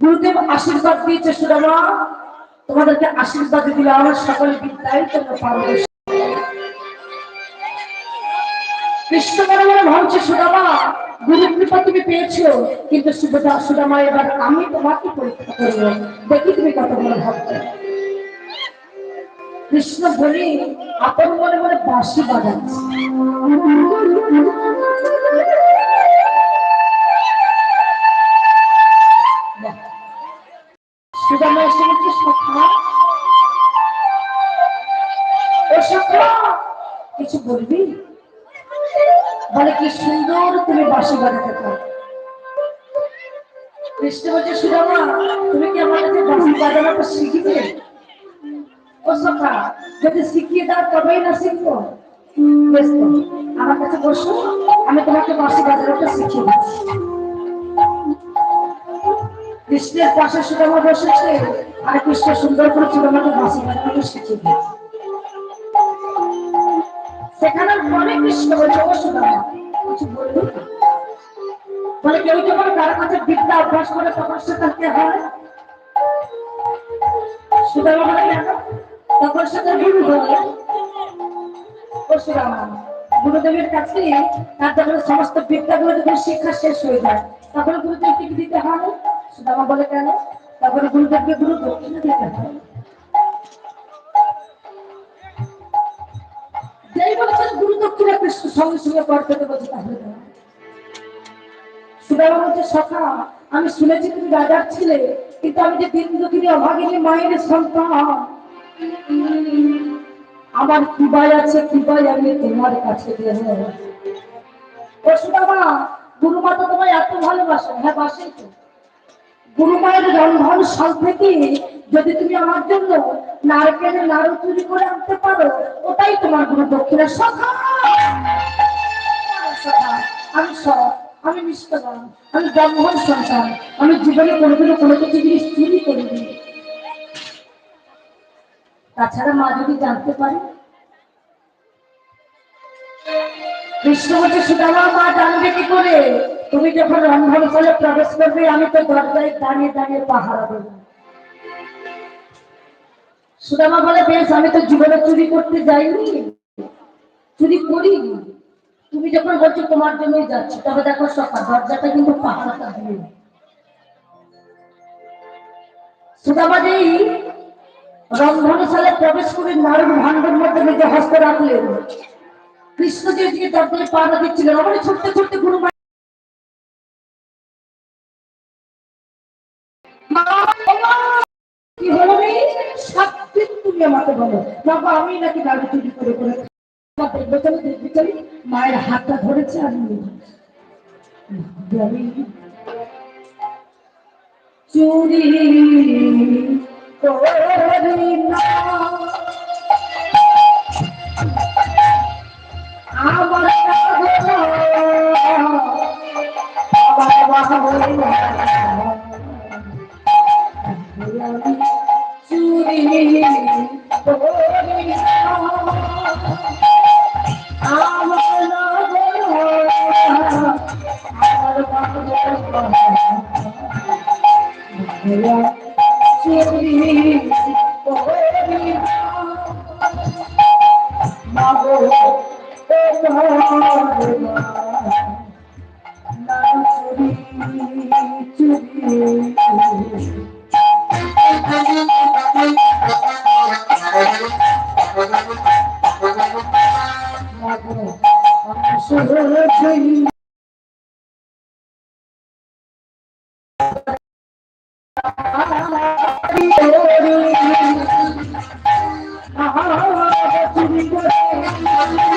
গুরুদেব আশীর্বাদ দিয়েছে সুদামা, তোমাদেরকে আশীর্বাদ দিলে আমার সকল বিদ্যায় তোমরা পারদর্শী। কৃষ্ণ মনে মনে ভাবছে সুদামা, গুরু কৃপা তুমি পেয়েছো, কিন্তু সুদামা এবার আমি তোমাকে পরীক্ষা করবো, দেখি তুমি কত বড় ভক্ত। কৃষ্ণ বলি আপন মনে মনে বাঁশি বাজাচ্ছে। সুদামা এসে বলছে সখা, ও সখা কিছু বলবি? বলে কি সুন্দর তুমি বাঁশি বাজাতে পারো। কৃষ্ণ বলছে সুদামা তুমি কি আমার কাছে বাঁশি বাজানোটা শিখবে? ও সখা যদি শিখিয়ে দাও তবেই না শিখবো। বেশ তো, আমার কাছে বসো, আমি তোমাকে বাঁশি বাজানোটা শিখিয়ে দিচ্ছি। কৃষ্ণের পাশে সুদামা বসেছে, আর কৃষ্ণ সুন্দর করে সুদামাকে বাঁশি বাজানোটা শিখিয়ে দিয়েছে। সেখানে পরে কৃষ্ণ বলছে ও সুদামা কিছু বলবো? বলে কেউ যখন কারো কাছে বিদ্যা অভ্যাস করে তখন সে তাকে হয়। সুদামা বলে কেন? তখন সে তার গুরু হয়। ও সুদামা গুরুদেবের কাছে তার যখন সমস্ত বিদ্যাগুলো যখন শিক্ষা শেষ হয়ে যায় তখন গুরুদেবকে দিতে হয়। সুদামা বলে কেন? তখন গুরুদেবকে গুরু দক্ষিণা দিতে হয়। যেই বলছেন গুরু দক্ষিণা কৃষ্ণ সঙ্গে সঙ্গে করতে বলছে তাহলে সুদামা বলছে সখা আমি শুনেছি তুমি রাজার ছিলে, কিন্তু আমি যে দিন দুঃখিনী অভাগিনী মায়ের সন্তান, আমার কিবাই আছে কিবাই আমি তোমার কাছে দেব। ও সুদামা গুরু মাতা তোমায় এত ভালোবাসে। হ্যাঁ বাসেই তো। গুরু মায়ের রন্ধন শাল থেকে যদি তুমি আমার জন্য নারকেলের নাড়ু চুরি করে আনতে পারো ওটাই তোমার গুরু দক্ষিণা। সখা আমি সৎ, আমি নিষ্ঠবান, আমি ব্রাহ্মণ সন্তান, আমি জীবনে কোনোদিনও কোনো কিছু জিনিস চুরি করিনি। তাছাড়া মা যদি জানতে পারে। কৃষ্ণ বলছে সুদামা মা জানবে কি করে? তুমি যখন রন্ধনশালে প্রবেশ করবে আমি তো দরজায় দাঁড়িয়ে দাঁড়িয়ে পাহারা দেব। সুদামা বলে বেশ, আমি তো জীবনে চুরি করতে যাইনি, চুরি করিনি, তুমি যখন বলছো তোমার জন্যই যাচ্ছি, তবে দেখো সকাল দরজাটা কিন্তু পাহারাটা দিয়ে। সুদামা যেই রন্ধনশালে প্রবেশ করে নারুর ভাণ্ডের মধ্যে নিজে হস্ত রাখলেন, কৃষ্ণ যে দিকে দরজায় পাহারা দিচ্ছিলেন ওখানে ছুটতে ছুটতে গুরু কি হলো রে? সাতদিন তুমি আমাকে বলো বাবা আমি নাকি গাড়ি চুরি করে করে দেখবে চলো দেখবে চলি মায়ের হাতটা ধরেছে আমি চুরি করি না আমার চুরি